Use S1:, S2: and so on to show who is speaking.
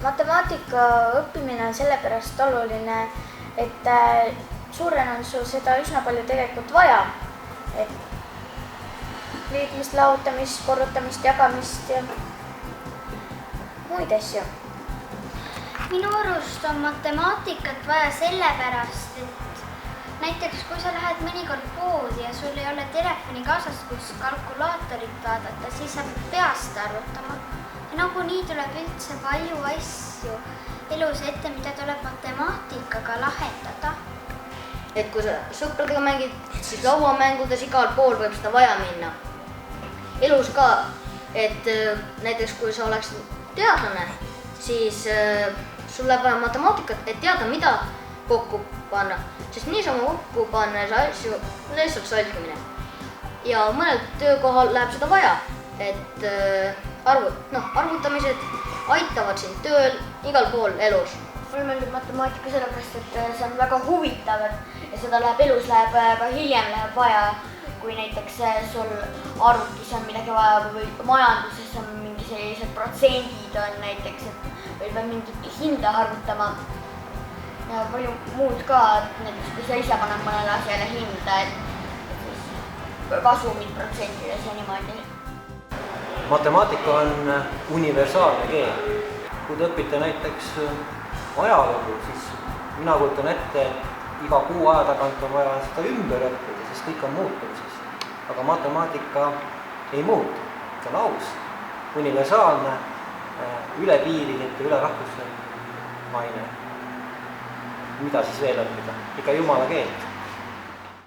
S1: Matemaatika õppimine on sellepärast oluline, et suurena on sul seda üsna palju tegelikult vaja. Et liitmist, lahutamist, korrutamist, jagamist ja muid asju.
S2: Minu arust on matemaatikat vaja sellepärast, et näiteks kui sa lähed mõnikord poodi ja sul ei ole telefoni kaasas, kus kalkulaatorit vaadata, siis sa pead peast arvutama. Ja nagunii tuleb üldse palju asju elus ette, mida tuleb matemaatikaga lahendada.
S3: Et kui sa sõpradega mängid, siis lauamängudes igal pool võib seda vaja minna. Elus ka, et näiteks kui sa oleks teadlane, siis sul läheb vaja matemaatikat, et teada, mida kokku panna. Sest niisama kokku pannes asju lihtsalt salkimine. Ja mõnel töökohal läheb seda vaja, et arvutamised aitavad sind tööl igal pool elus.
S1: Mulle meeldib matemaatika sellepärast, et see on väga huvitav ja seda elus läheb ka hiljem vaja, kui näiteks sul arvutis on midagi vaja või majanduses on mingi sellised protsendid on näiteks, et või peab mingit hinda arvutama ja palju muud ka, näiteks kui sa ise paned mõnele asjale hinda, et siis kasumid protsentides ja niimoodi.
S4: Matemaatika on universaalne keel. Kui te õpite näiteks ajalugu, siis mina kujutan ette, et iga kuu aja tagant on vaja seda ümber õppida, sest kõik on muutumises. Aga matemaatika ei muutu, see on aus, universaalne, üle piirilike, üle rahvusmaine. Mida siis veel õppida? Ikka jumala keelt.